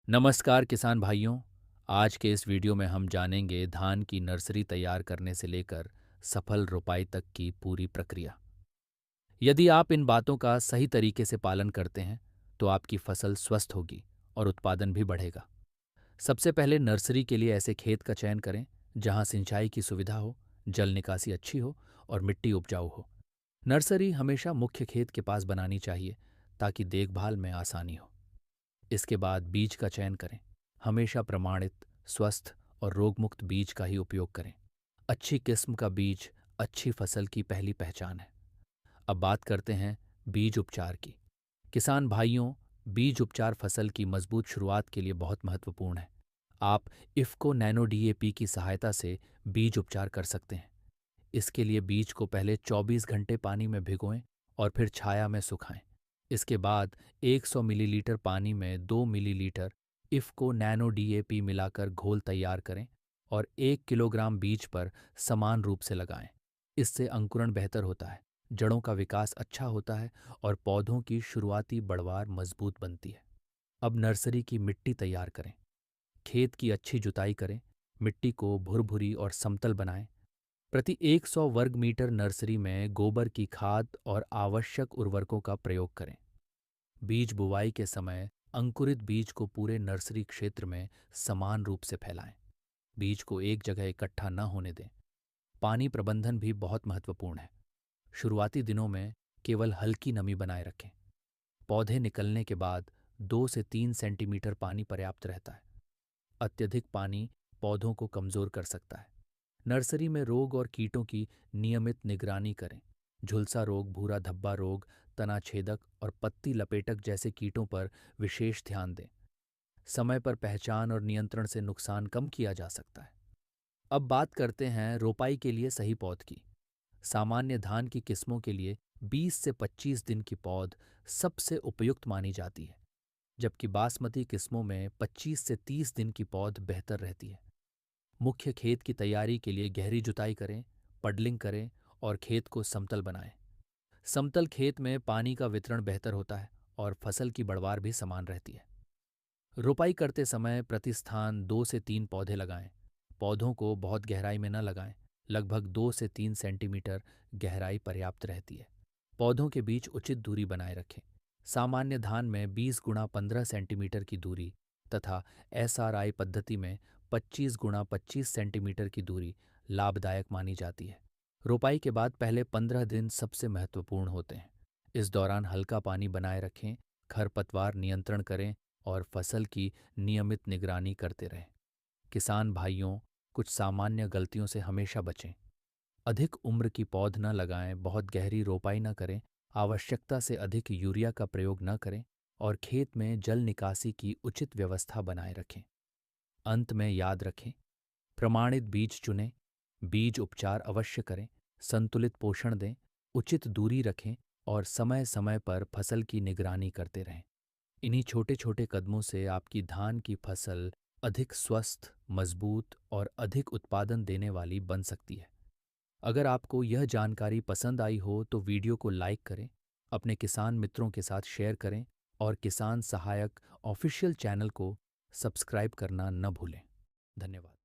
नमस्कार किसान भाइयों। आज के इस वीडियो में हम जानेंगे धान की नर्सरी तैयार करने से लेकर सफल रोपाई तक की पूरी प्रक्रिया। यदि आप इन बातों का सही तरीके से पालन करते हैं तो आपकी फसल स्वस्थ होगी और उत्पादन भी बढ़ेगा। सबसे पहले नर्सरी के लिए ऐसे खेत का चयन करें जहां सिंचाई की सुविधा हो, जल निकासी अच्छी हो और मिट्टी उपजाऊ हो। नर्सरी हमेशा मुख्य खेत के पास बनानी चाहिए ताकि देखभाल में आसानी हो। इसके बाद बीज का चयन करें। हमेशा प्रमाणित, स्वस्थ और रोगमुक्त बीज का ही उपयोग करें। अच्छी किस्म का बीज अच्छी फसल की पहली पहचान है। अब बात करते हैं बीज उपचार की। किसान भाइयों, बीज उपचार फसल की मजबूत शुरुआत के लिए बहुत महत्वपूर्ण है। आप इफ़को नैनो डीएपी की सहायता से बीज उपचार कर सकते हैं। इसके लिए बीज को पहले 24 घंटे पानी में भिगोएं और फिर छाया में सुखाएं। इसके बाद 100 मिलीलीटर पानी में 2 मिलीलीटर इफ़को नैनो डीएपी मिलाकर घोल तैयार करें और 1 किलोग्राम बीज पर समान रूप से लगाएं। इससे अंकुरण बेहतर होता है, जड़ों का विकास अच्छा होता है और पौधों की शुरुआती बढ़वार मजबूत बनती है। अब नर्सरी की मिट्टी तैयार करें। खेत की अच्छी जुताई करें, मिट्टी को भुरभुरी और समतल बनाएं। प्रति 100 वर्ग मीटर नर्सरी में गोबर की खाद और आवश्यक उर्वरकों का प्रयोग करें। बीज बुवाई के समय अंकुरित बीज को पूरे नर्सरी क्षेत्र में समान रूप से फैलाएं। बीज को एक जगह इकट्ठा न होने दें। पानी प्रबंधन भी बहुत महत्वपूर्ण है। शुरुआती दिनों में केवल हल्की नमी बनाए रखें। पौधे निकलने के बाद 2 से 3 सेंटीमीटर पानी पर्याप्त रहता है। अत्यधिक पानी पौधों को कमजोर कर सकता है। नर्सरी में रोग और कीटों की नियमित निगरानी करें। झुलसा रोग, भूरा धब्बा रोग, तना छेदक और पत्ती लपेटक जैसे कीटों पर विशेष ध्यान दें। समय पर पहचान और नियंत्रण से नुकसान कम किया जा सकता है। अब बात करते हैं रोपाई के लिए सही पौध की। सामान्य धान की किस्मों के लिए 20 से 25 दिन की पौध सबसे उपयुक्त मानी जाती है, जबकि बासमती किस्मों में 25 से 30 दिन की पौध बेहतर रहती है। मुख्य खेत की तैयारी के लिए गहरी जुताई करें, पडलिंग करें और खेत को समतल बनाएं। समतल खेत में पानी का वितरण बेहतर होता है और फसल की बढ़वार भी समान रहती है। रोपाई करते समय प्रति स्थान 2 से 3 पौधे लगाएं। पौधों को बहुत गहराई में न लगाएं। लगभग 2 से 3 सेंटीमीटर गहराई पर्याप्त रहती है। पौधों के बीच उचित दूरी बनाए रखें। सामान्य धान में 20 गुणा 15 सेंटीमीटर की दूरी तथा एसआरआई पद्धति में 25 गुणा 25 सेंटीमीटर की दूरी लाभदायक मानी जाती है। रोपाई के बाद पहले 15 दिन सबसे महत्वपूर्ण होते हैं। इस दौरान हल्का पानी बनाए रखें, खरपतवार नियंत्रण करें और फसल की नियमित निगरानी करते रहें। किसान भाइयों, कुछ सामान्य गलतियों से हमेशा बचें। अधिक उम्र की पौध न लगाएं, बहुत गहरी रोपाई न करें, आवश्यकता से अधिक यूरिया का प्रयोग न करें और खेत में जल निकासी की उचित व्यवस्था बनाए रखें। अंत में याद रखें, प्रमाणित बीज चुनें, बीज उपचार अवश्य करें, संतुलित पोषण दें, उचित दूरी रखें और समय समय पर फसल की निगरानी करते रहें। इन्हीं छोटे छोटे कदमों से आपकी धान की फसल अधिक स्वस्थ, मजबूत और अधिक उत्पादन देने वाली बन सकती है। अगर आपको यह जानकारी पसंद आई हो तो वीडियो को लाइक करें, अपने किसान मित्रों के साथ शेयर करें और किसान सहायक ऑफिशियल चैनल को सब्सक्राइब करना न भूलें। धन्यवाद।